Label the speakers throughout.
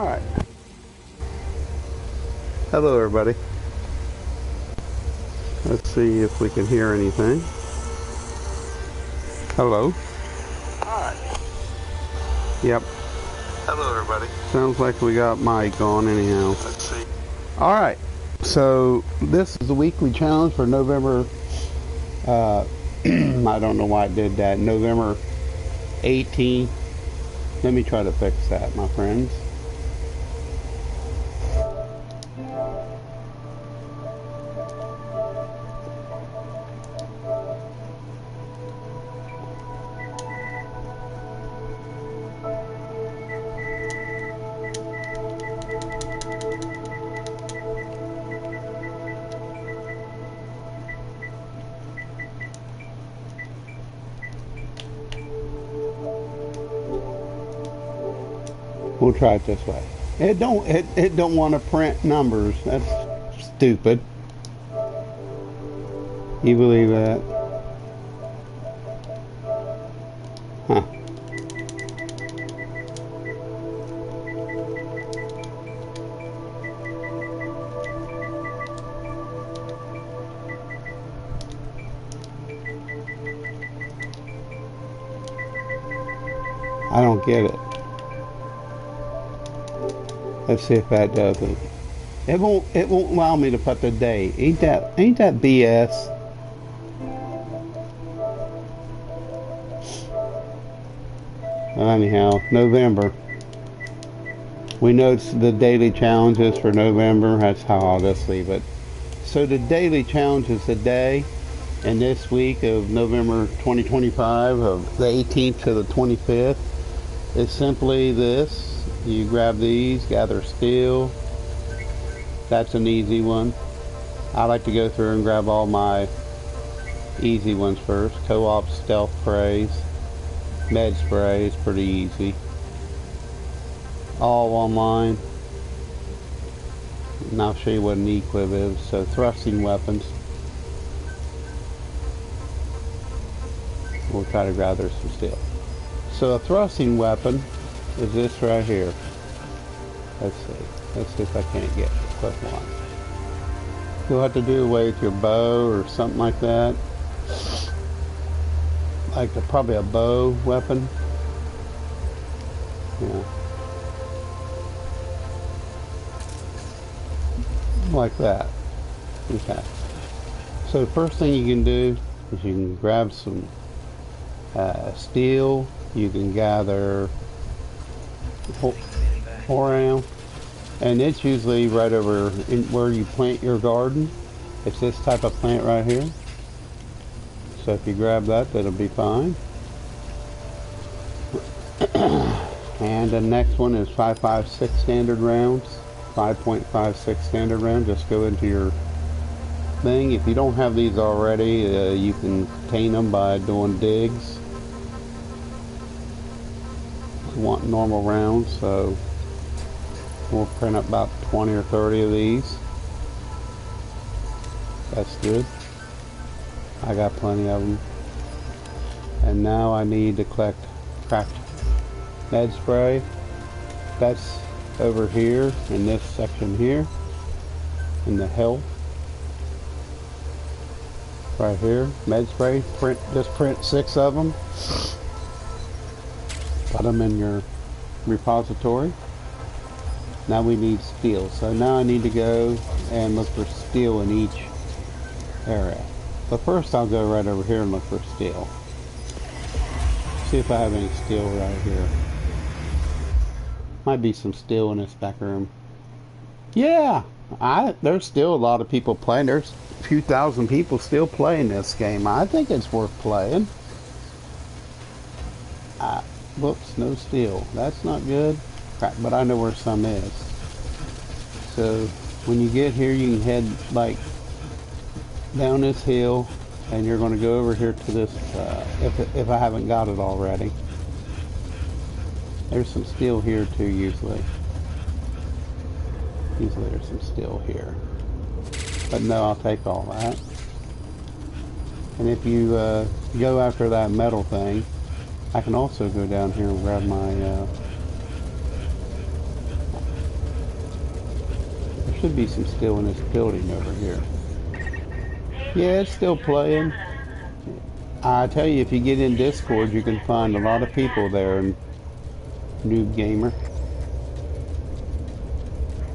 Speaker 1: Alright. Hello everybody. Let's see if we can hear anything. Hello. Alright. Yep. Hello everybody. Sounds like we got mic on anyhow. Let's see. Alright. So this is the weekly challenge for November I don't know why I did that. November 18th. Let me try to fix that, my friends. We'll try it this way. It don't want to print numbers. That's stupid. You believe that? Huh. I don't get it. Let's see if that does it. It won't allow me to put the date. Ain't that BS? Anyhow, November. We know it's the daily challenges for November. That's how I'll just leave it. So the daily challenge is today and this week of November 2025, of the 18th to the 25th, is simply this. You grab these, gather steel. That's an easy one. I like to go through and grab all my easy ones first. Co-op stealth sprays, med sprays, pretty easy. All online. And I'll show you what an equip is. So thrusting weapons. We'll try to gather some steel. So a thrusting weapon is this right here. Let's see if I can't get it. Click one. You'll have to do away with your bow or something like that. Like probably a bow weapon. Yeah. Like that. Okay. So the first thing you can do is you can grab some steel. You can gather around, and it's usually right over where you plant your garden. It's this type of plant right here. So if you grab that, that'll be fine. And the next one is 5.56 standard rounds. 5.56 standard rounds. Just go into your thing. If you don't have these already, you can obtain them by doing digs. We want normal rounds, so we'll print up about 20 or 30 of these. That's good. I got plenty of them. And now I need to collect cracked med spray. That's over here in this section here, in the health. Right here, med spray. Just print 6 of them. Put them in your repository. Now we need steel. So now I need to go and look for steel in each area. But first I'll go right over here and look for steel. See if I have any steel right here. Might be some steel in this back room. Yeah, there's still a lot of people playing. There's a few thousand people still playing this game. I think it's worth playing. Whoops, no steel. That's not good. Crap, but I know where some is. So when you get here, you can head like down this hill, and you're going to go over here to this, if I haven't got it already. There's some steel here too, usually. Usually there's some steel here. But no, I'll take all that. And if you go after that metal thing, I can also go down here and grab my should be some steel in this building over here. Yeah, it's still playing. I tell you, if you get in Discord, you can find a lot of people there, and Noob Gamer.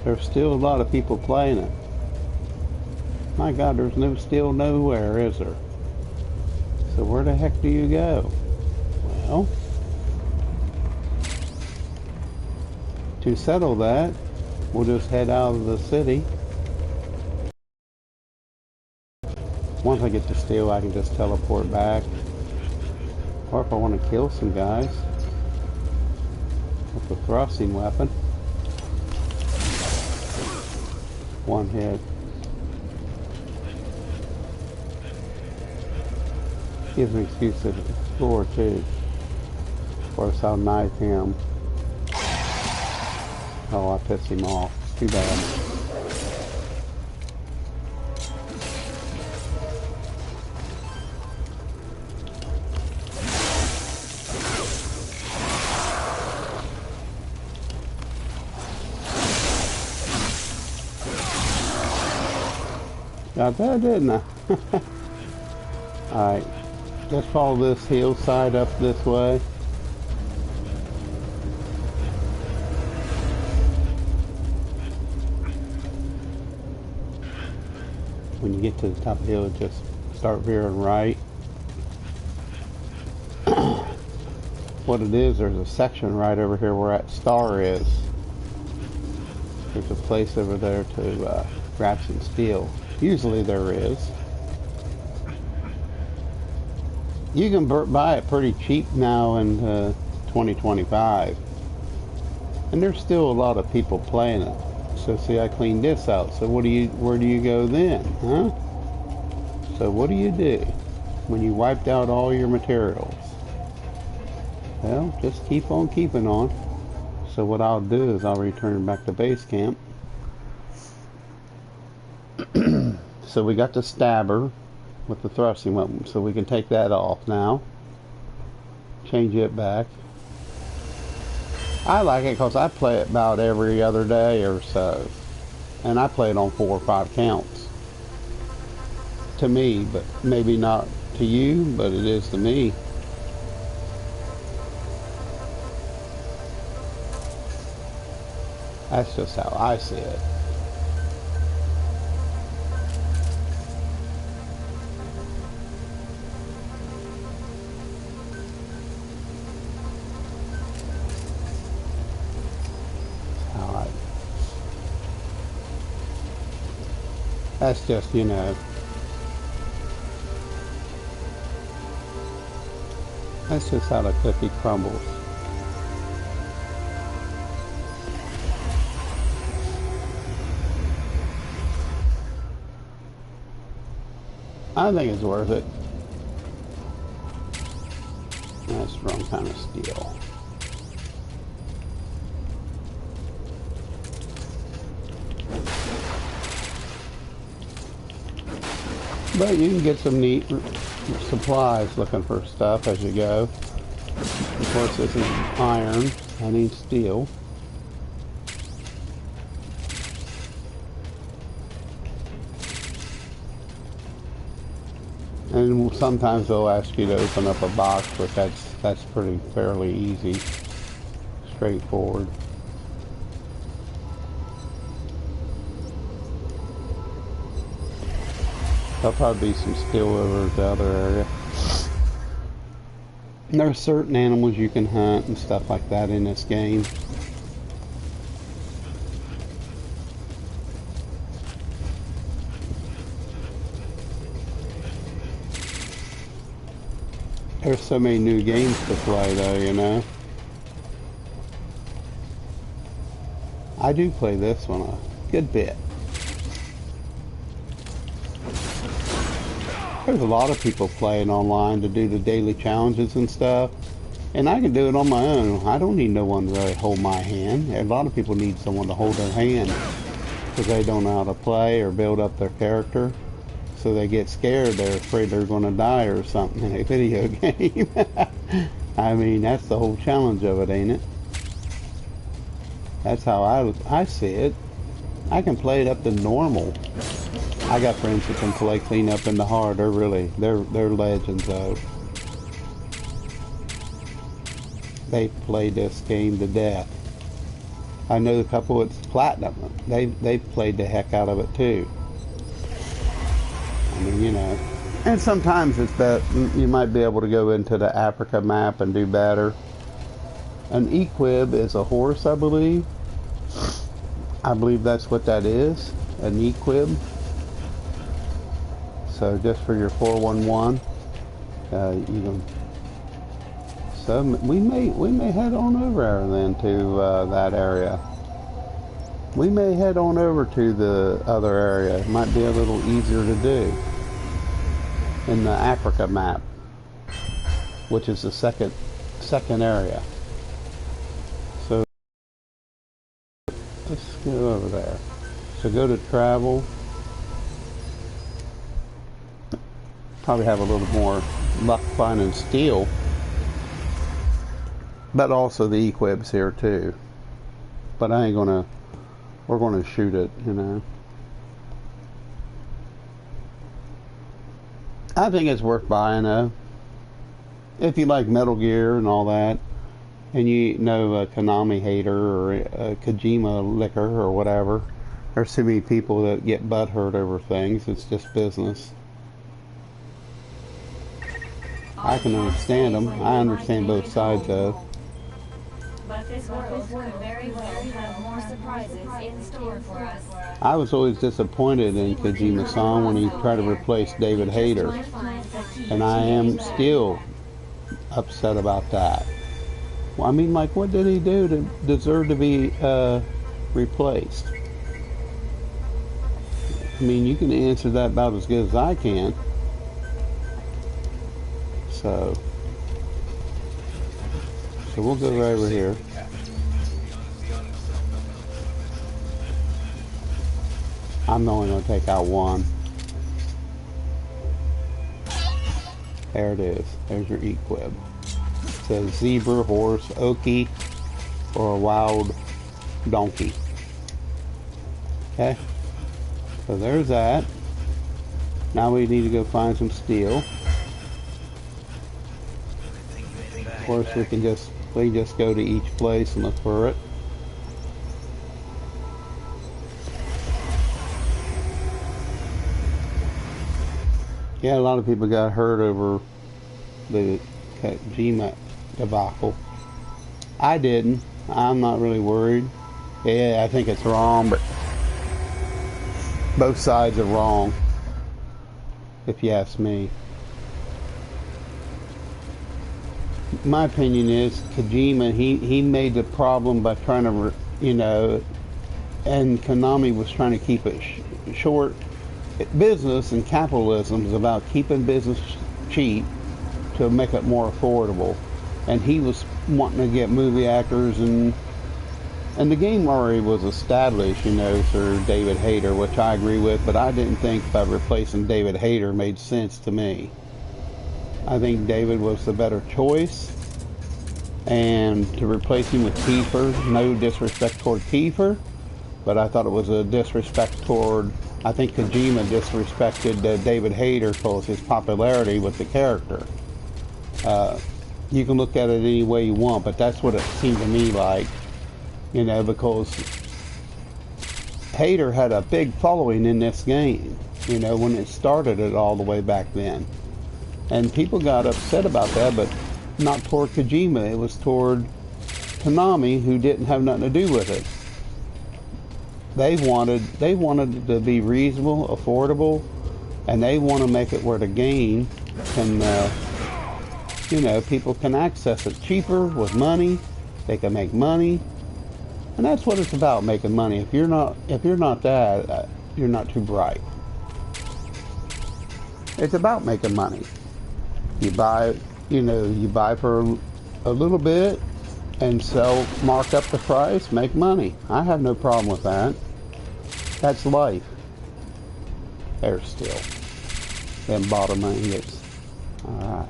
Speaker 1: There's still a lot of people playing it. My God, there's no steel nowhere, is there? So where the heck do you go? Well, to settle that, we'll just head out of the city. Once I get the steel, I can just teleport back. Or if I want to kill some guys with the thrusting weapon. One hit. Gives me an excuse to explore too. Of course, I'll knife him. Oh, I pissed him off. Too bad. Got that, didn't I? Alright. Let's follow this hillside up this way. When you get to the top of the hill, just start veering right. What it is, there's a section right over here where that star is. There's a place over there to grab some steel. Usually there is. You can buy it pretty cheap now in 2025. And there's still a lot of people playing it. So see, I cleaned this out. So where do you go then, huh? So what do you do when you wiped out all your materials? Well, just keep on keeping on. So what I'll do is I'll return back to base camp. So we got the stabber with the thrusting weapon, so we can take that off now. Change it back. I like it because I play it about every other day or so. And I play it on 4 or 5 counts. To me, but maybe not to you, but it is to me. That's just how I see it. That's just, you know, that's just how the cookie crumbles. I think it's worth it. That's the wrong kind of steel. But you can get some neat supplies looking for stuff as you go. Of course, this is iron. I need steel. And sometimes they'll ask you to open up a box, but that's pretty fairly easy, straightforward. There'll probably be some steel over the other area. And there are certain animals you can hunt and stuff like that in this game. There's so many new games to play though, you know. I do play this one a good bit. There's a lot of people playing online to do the daily challenges and stuff. And I can do it on my own. I don't need no one to really hold my hand. A lot of people need someone to hold their hand because they don't know how to play or build up their character. So they get scared. They're afraid they're going to die or something in a video game. I mean, that's the whole challenge of it, ain't it? That's how I see it. I can play it up to normal. I got friends that can play clean up in the hard. They're legends though. They play this game to death. I know a couple that's platinum. They played the heck out of it too. I mean, you know. And sometimes it's that you might be able to go into the Africa map and do better. An equib is a horse, I believe. I believe that's what that is, an equib. So just for your 411, you can. So we may head on over there then to that area. We may head on over to the other area. It might be a little easier to do in the Africa map, which is the second area. So let's go over there. So go to travel. Probably have a little more luck finding steel, but also the equib's here too. But I ain't gonna. We're gonna shoot it, you know. I think it's worth buying though. If you like Metal Gear and all that, and you know a Konami hater or a Kojima licker or whatever, there's too many people that get butthurt over things. It's just business. I can understand them. I understand both sides though.
Speaker 2: But this world could very well have more surprises in store for us.
Speaker 1: I was always disappointed in Kojima-san when he tried to replace David Hayter. And I am still upset about that. Well, I mean, like, what did he do to deserve to be replaced? I mean, you can answer that about as good as I can. So we'll go right over here. I'm only going to take out one. There it is. There's your equib. It says zebra, horse, okie, or a wild donkey. Okay. So there's that. Now we need to go find some steel. Of course, we just go to each place and look for it. Yeah, a lot of people got hurt over the Kojima debacle. I didn't. I'm not really worried. Yeah, I think it's wrong, but both sides are wrong, if you ask me. My opinion is Kojima, he made the problem by trying to, you know, and Konami was trying to keep it short. Business and capitalism is about keeping business cheap to make it more affordable. And he was wanting to get movie actors, and the game already was established, you know, through David Hayter, which I agree with, but I didn't think by replacing David Hayter made sense to me. I think David was the better choice, and to replace him with Kiefer, no disrespect toward Kiefer, but I thought it was a disrespect toward, I think Kojima disrespected David Hayter because his popularity with the character. You can look at it any way you want, but that's what it seemed to me like, you know, because Hayter had a big following in this game, you know, when it started it all the way back then. And people got upset about that, but not toward Kojima. It was toward Konami, who didn't have nothing to do with it. They wanted it to be reasonable, affordable, and they want to make it where the game can, you know, people can access it cheaper with money. They can make money, and that's what it's about, making money. If you're not that, you're not too bright. It's about making money. You buy, you know, you buy for a little bit and sell, mark up the price, make money. I have no problem with that. That's life. There's still them bottom ingots. Alright.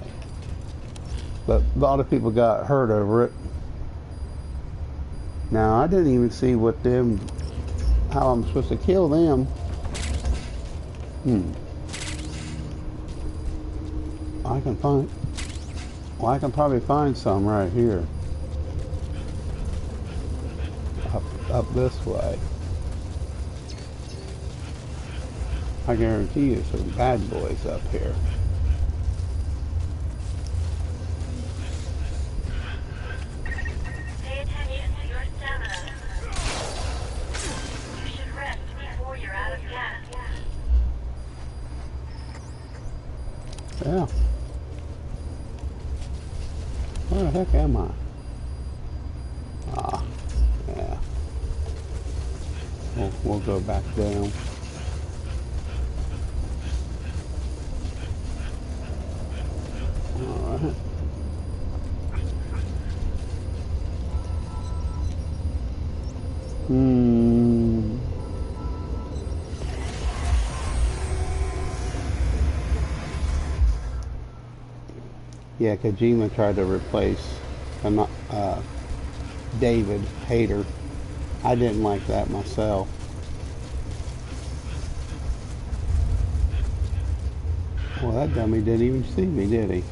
Speaker 1: But a lot of people got hurt over it. Now, I didn't even see what them how I'm supposed to kill them. I can find... Well, I can probably find some right here. Up this way. I guarantee you some bad boys up here.
Speaker 2: Pay attention to your stamina. You should rest before you're out of gas.
Speaker 1: Yeah. Where the heck am I? Ah, yeah. We'll go back down. Alright. Yeah, Kojima tried to replace David Hayter. I didn't like that myself. Well, that dummy didn't even see me, did he?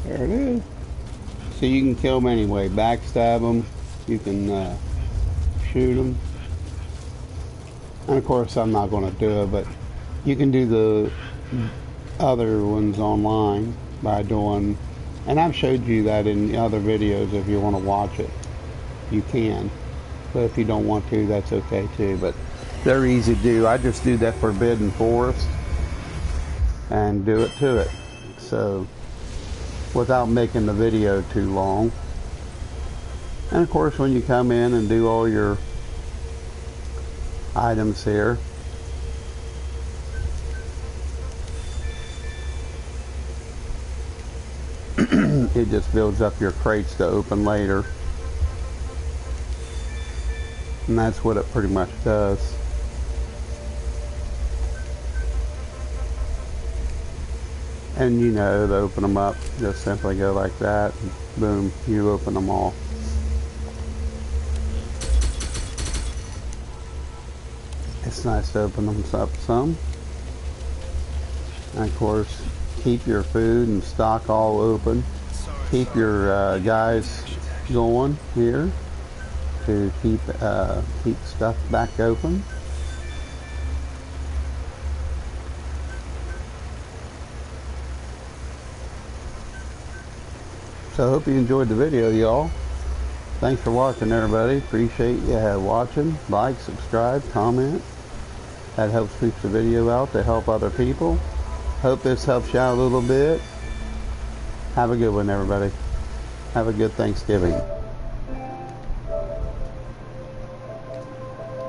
Speaker 1: There it is. So you can kill them anyway. Backstab them. You can shoot them. And of course I'm not going to do it, but you can do the other ones online by doing, and I've showed you that in other videos. If you want to watch it, you can. But if you don't want to, that's okay too. But they're easy to do. I just do that Forbidden Forest and do it to it. So without making the video too long. And of course when you come in and do all your items here, it just builds up your crates to open later. And that's what it pretty much does. And you know, to open them up, just simply go like that, and boom, you open them all. It's nice to open them up some. And of course, keep your food and stock all open. Keep your guys going here to keep stuff back open. So I hope you enjoyed the video, y'all. Thanks for watching, everybody. Appreciate you watching. Like, subscribe, comment. That helps push the video out to help other people. Hope this helps you out a little bit. Have a good one, everybody. Have a good Thanksgiving.